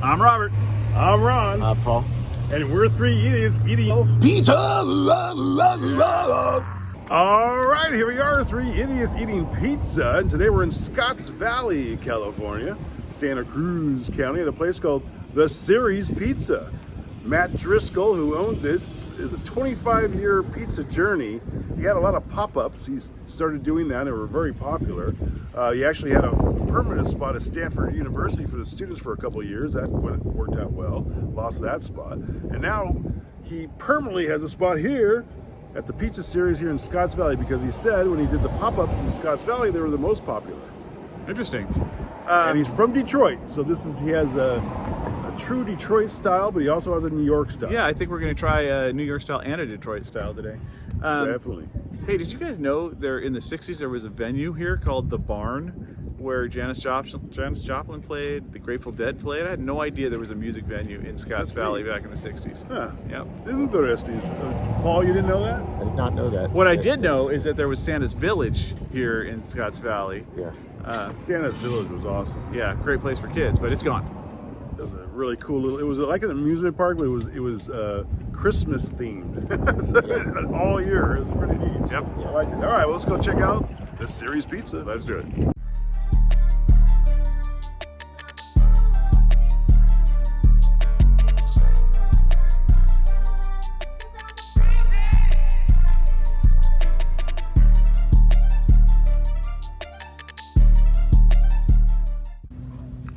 I'm Robert. I'm Ron. Paul. And we're three idiots eating Pizza! All right, here we are, three idiots eating pizza. And today we're in Scotts Valley, California, Santa Cruz County, at a place called The Series Pizza. Matt Driscoll, who owns it, is a 25-year pizza journey. He had a lot of pop-ups. He started doing that, and they were very popular. He actually had a permanent spot at Stanford University for the students for a couple of years. That worked out well. Lost that spot. And now he permanently has a spot here at the Pizza Series here in Scotts Valley, because he said when he did the pop-ups in Scotts Valley, they were the most popular. Interesting. And he's from Detroit, so he has a true Detroit style, but he also has a New York style. Yeah, I think we're going to try a New York style and a Detroit style today. Definitely. Hey, did you guys know there in the 60s there was a venue here called The Barn where Janis Joplin played, the Grateful Dead played? I had no idea there was a music venue in Scotts Valley back in the 60s. Huh. Yep. Interesting. Paul, you didn't know that? I did not know that. What I did know is that there was Santa's Village here in Scotts Valley. Yeah. Santa's Village was awesome. Yeah, great place for kids, but it's gone. It was a really cool little. It was like an amusement park, but it was Christmas themed all year. It was pretty neat. Yep. I liked it. All right, well, let's go check out The Series Pizza. Let's do it.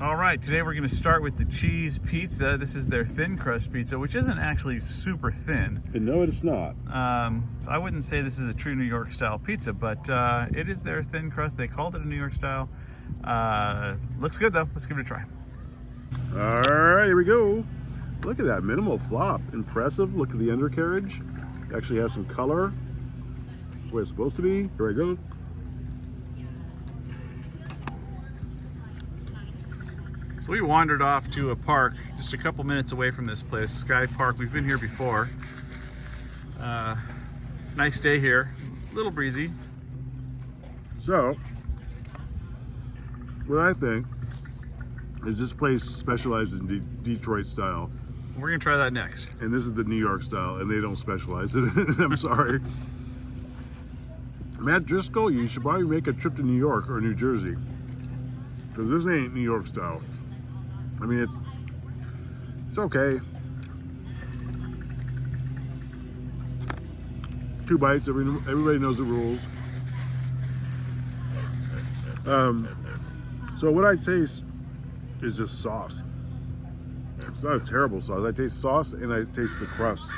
All right, today we're going to start with the cheese pizza. This is their thin crust pizza, which isn't actually super thin. And no, it's not. So I wouldn't say this is a true New York style pizza, but it is their thin crust. They called it a New York style. Looks good though. Let's give it a try. All right, here we go. Look at that minimal flop. Impressive. Look at the undercarriage. It actually has some color. That's the way it's supposed to be. Here we go. So we wandered off to a park just a couple minutes away from this place, Sky Park. We've been here before. Nice day here, a little breezy. So, what I think is this place specializes in Detroit style. We're gonna try that next. And this is the New York style, and they don't specialize in it. I'm sorry. Matt Driscoll, you should probably make a trip to New York or New Jersey, because this ain't New York style. I mean, it's okay. 2 bites, everybody knows the rules. So what I taste is just sauce. It's not a terrible sauce. I taste sauce and I taste the crust.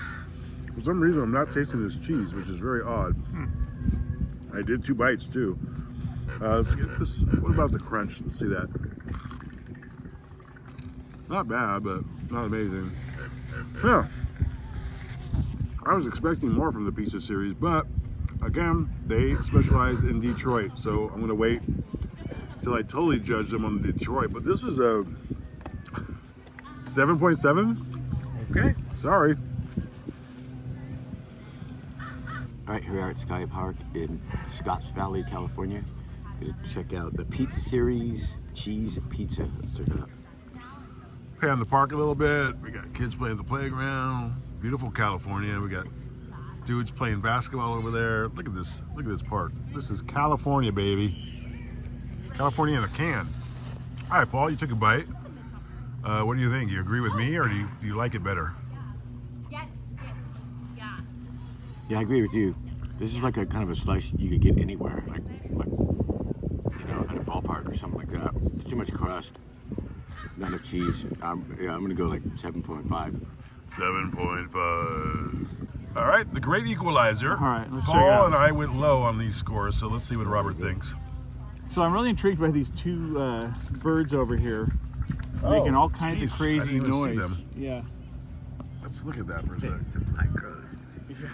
For some reason, I'm not tasting this cheese, which is very odd. I did 2 bites too. Let's get this. What about the crunch? Let's see that. Not bad, but not amazing. Yeah. I was expecting more from the pizza series, but again, they specialize in Detroit, so I'm gonna wait till I totally judge them on Detroit. But this is a 7.7. Okay. Sorry. All right, here we are at Sky Park in Scotts Valley, California. Gonna check out the Pizza Series Cheese Pizza. Let's check it out. Pan the park a little bit. We got kids playing the playground. Beautiful California. We got dudes playing basketball over there. Look at this. Look at this park. This is California, baby. California in a can. All right, Paul, you took a bite. What do you think? You agree with me, or do you like it better? Yes, yeah. Yeah, I agree with you. This is like a kind of a slice you could get anywhere, like you know, at a ballpark or something like that. It's too much crust, not enough cheese. Yeah, I'm gonna go like 7.5. 7.5. All right, the great equalizer. All right, let's check it Paul out. and I went low on these scores, so let's see what Robert thinks. So I'm really intrigued by these 2 birds over here making all kinds of jeez, I crazy didn't even see noise. them. Yeah. Let's look at that for a second. the Black Crows.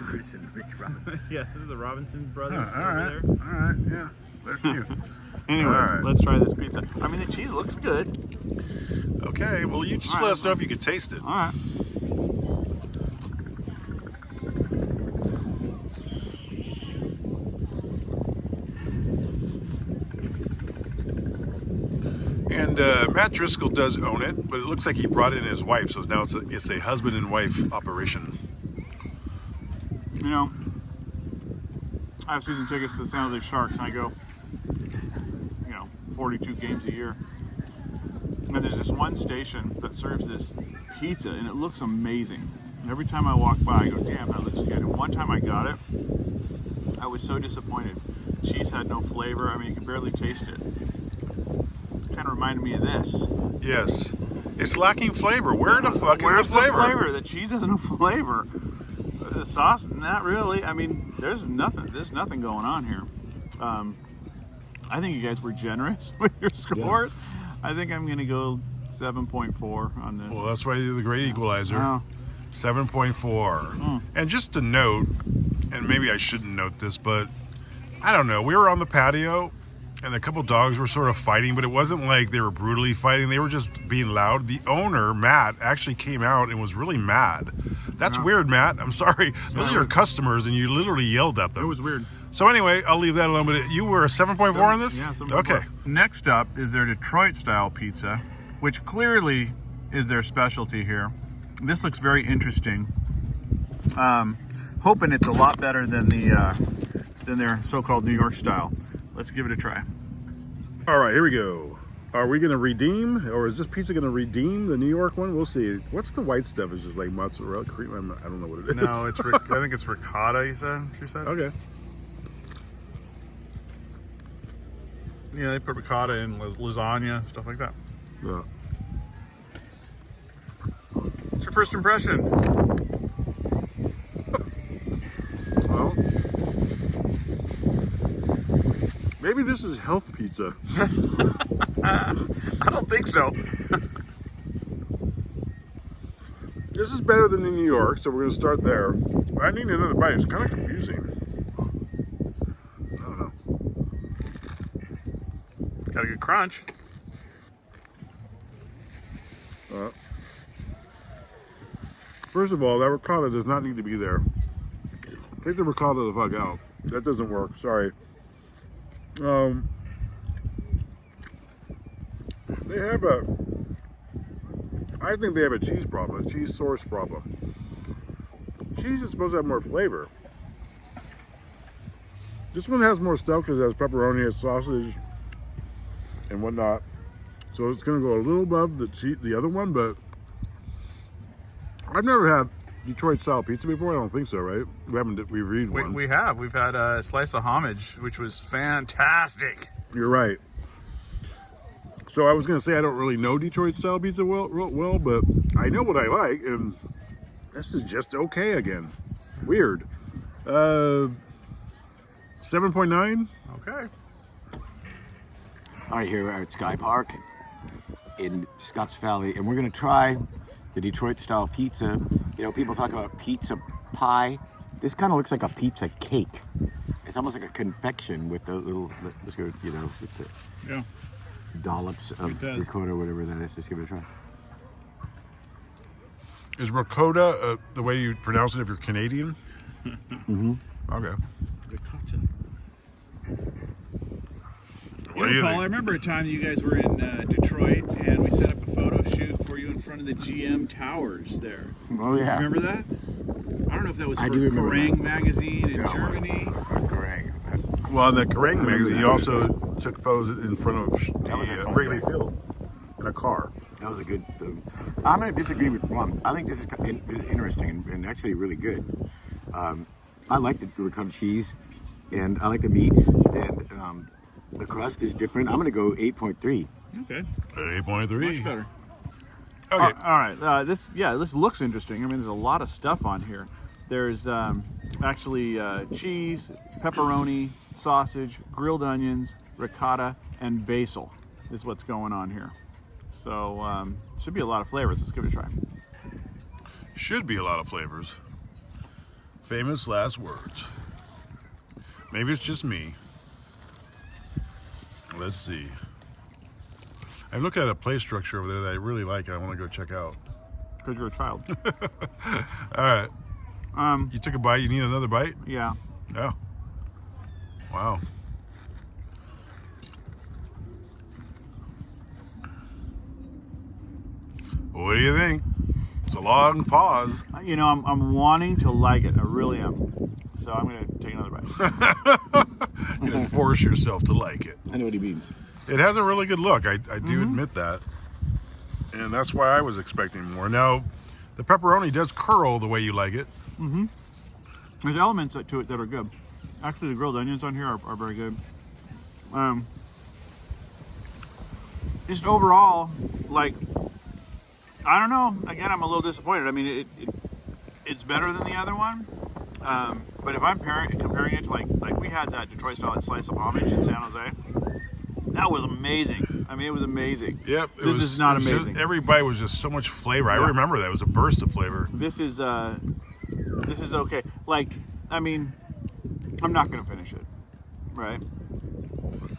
Chris and Rich Robinson. Yeah, this is the Robinson brothers All over right, there. all right, yeah, they're cute. Anyway, All right. let's try this pizza. I mean, the cheese looks good. Okay, well, you just All let right. us know if you could taste it. All right. And And Matt Driscoll does own it, but it looks like he brought in his wife, so now it's a husband and wife operation. You know, I have season tickets to the San Jose Sharks, and I go, 42 games a year. And there's this one station that serves this pizza, and it looks amazing. And every time I walk by, I go, damn, that looks good. And one time I got it, I was so disappointed. Cheese had no flavor. I mean, you could barely taste it. It kind of reminded me of this. Yes. It's lacking flavor. Where the fuck Where's is the flavor? The cheese has no flavor. The sauce, not really. I mean, there's nothing going on here. I think you guys were generous with your scores. Yeah. I think I'm going to go 7.4 on this. Well, that's why you're the great equalizer. Oh. 7.4. And just to note, and maybe I shouldn't note this, but I don't know. We were on the patio, and a couple dogs were sort of fighting, but it wasn't like they were brutally fighting. They were just being loud. The owner, Matt, actually came out and was really mad. That's weird, Matt. I'm sorry. Those are your customers, and you literally yelled at them. It was weird. So anyway, I'll leave that alone. But you were a 7.4 on this? Yeah, 7.4. Okay. Next up is their Detroit-style pizza, which clearly is their specialty here. This looks very interesting. Hoping it's a lot better than their so-called New York style. Let's give it a try. All right, here we go. Are we going to redeem, or is this pizza going to redeem the New York one? We'll see. What's the white stuff? It's just like mozzarella cream. I don't know what it is. No, it's I think it's ricotta. She said. Okay. Yeah, they put ricotta in lasagna, stuff like that. Yeah. What's your first impression? Well, maybe this is health pizza. I don't think so. This is better than in New York, so we're going to start there. I need another bite. It's kind of confusing. I don't know. Got a good crunch. First of all, that ricotta does not need to be there. Take the ricotta the fuck out. That doesn't work. Sorry. They have I think they have a cheese problem, a cheese source problem. Cheese is supposed to have more flavor. This one has more stuff because it has pepperoni and sausage and whatnot. So it's going to go a little above the other one, but I've never had Detroit style pizza before. I don't think so, right? We haven't reviewed one. We have. We've had a slice of homage, which was fantastic. You're right. So I was going to say I don't really know Detroit style pizza well, but I know what I like, and this is just okay again. Weird. 7.9. Okay. All right, here we're at Sky Park in Scotts Valley, and we're going to try the Detroit-style pizza. You know, people talk about pizza pie. This kind of looks like a pizza cake. It's almost like a confection with the little, with the dollops of ricotta or whatever that is. Let's give it a try. Is ricotta the way you pronounce it if you're Canadian? Mm-hmm. Okay. Ricotta. What do you Paul, think? I remember a time you guys were in Detroit and we set up a photo shoot for you in front of the GM Towers there. Oh, yeah. Remember that? I don't know if that was I for do remember Kerrang! that. Magazine in Yeah, Germany. for Kerrang! Well, in the Kerrang! Magazine, you also took photos in front of That was a the fun Wrigley day. Field in a car. That was a good. I'm going to disagree with Ron. I think this is interesting and actually really good. I like the ricotta cheese, and I like the meats, and the crust is different. I'm going to go 8.3. Okay. 8.3. Much better. Okay. All right. This looks interesting. I mean, there's a lot of stuff on here. There's actually cheese, pepperoni, sausage, grilled onions, ricotta, and basil is what's going on here. So should be a lot of flavors. Let's give it a try. Should be a lot of flavors. Famous last words. Maybe it's just me. Let's see. I look at a play structure over there that I really like and I want to go check out. Because you're a child. All right. Um, You took a bite. You need another bite? yeah. Yeah. Wow. What do you think? It's a long pause. You know, I'm wanting to like it. I really am. So I'm gonna take another bite. You can force yourself to like it. I know what he means. It has a really good look. I do admit that. And that's why I was expecting more. Now, the pepperoni does curl the way you like it. There's elements to it that are good. Actually, the grilled onions on here are very good. Just overall, like, I don't know. Again, I'm a little disappointed. I mean, it's better than the other one. But if I'm comparing it to like we had that Detroit style slice of homage in San Jose, that was amazing. I mean, it was amazing. Yep. This is not amazing. Every bite was just so much flavor. I remember that. It was a burst of flavor. This is okay. Like, I mean, I'm not gonna finish it, right?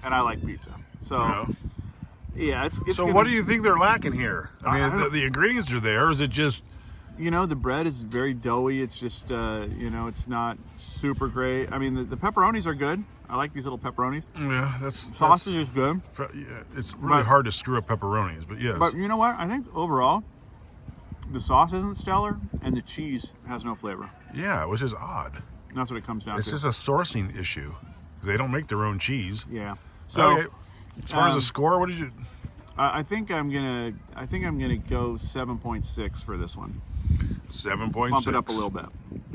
And I like pizza, so yeah. It's So gonna, what do you think they're lacking here? I I mean, don't- the ingredients are there. Or is it just... You know, the bread is very doughy. It's just, you know, it's not super great. I mean, the pepperonis are good. I like these little pepperonis. Yeah, that's... Sausage is good. Yeah, it's really hard to screw up pepperonis, but yes. But you know what? I think overall, the sauce isn't stellar, and the cheese has no flavor. Yeah, which is odd. And that's what it comes down It's to. just a sourcing issue. They don't make their own cheese. Yeah. So Okay. As far as the score, what did you... I think I'm gonna go 7.6 for this one. 7.6. Bump it up a little bit.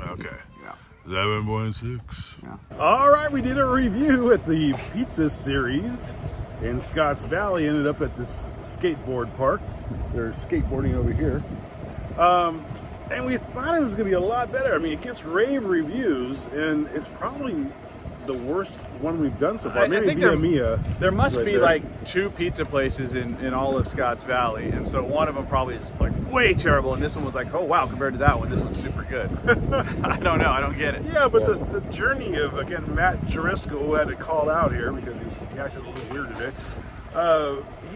Okay. Yeah. 7.6. Yeah. All right, we did a review at the Pizza Series in Scotts Valley. Ended up at this skateboard park. They're skateboarding over here. And we thought it was going to be a lot better. I mean, it gets rave reviews, and it's probably the worst one we've done so far. I Maybe think Via Mia. There must right be there. like 2 pizza places in all of Scotts Valley, and so one of them probably is like way terrible, and this one was like, oh wow, compared to that one, this one's super good. I don't know, I don't get it. Yeah, but the journey of, again, Matt Jurisco, who had to call out here because he acted a little weird today.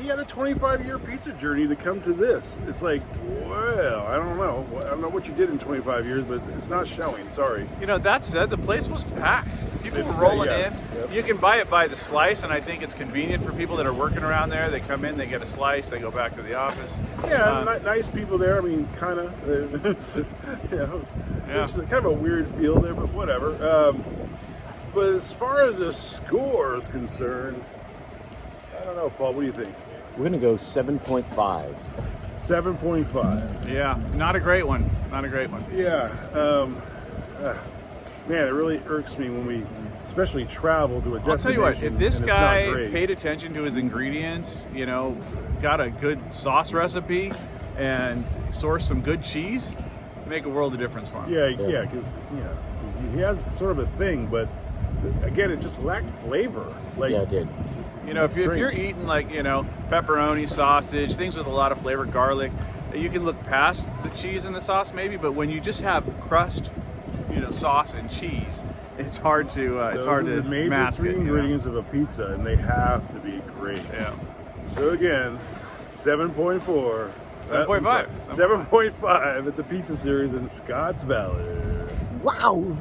He had a 25-year pizza journey to come to this. It's like, well, I don't know. I don't know what you did in 25 years, but it's not showing. Sorry. You know, that said, the place was packed. People It's- were rolling yeah, in. yep. You can buy it by the slice, and I think it's convenient for people that are working around there. They come in, they get a slice, they go back to the office. Yeah, nice people there. I mean, kind of. It's kind of a weird feel there, but whatever. But as far as the score is concerned, I don't know, Paul. What do you think? We're gonna go 7.5. 7.5. Yeah, not a great one. Not a great one. Yeah. Man, it really irks me when we, especially travel to a destination. I'll tell you what, if this and it's not guy great. paid attention to his ingredients, you know, got a good sauce recipe, and sourced some good cheese, make a world of difference for him. Yeah, because he has sort of a thing, but again, it just lacked flavor. Like, Yeah, it did. You know, if you're eating like, you know, pepperoni, sausage, things with a lot of flavor, garlic, you can look past the cheese and the sauce maybe, but when you just have crust, you know, sauce and cheese, it's hard to those are the major mask three it. You know? ingredients of a pizza, and they have to be great. Yeah. So again, 7.4. 7.5. 7.5 at the Pizza Series in Scotts Valley. Wow.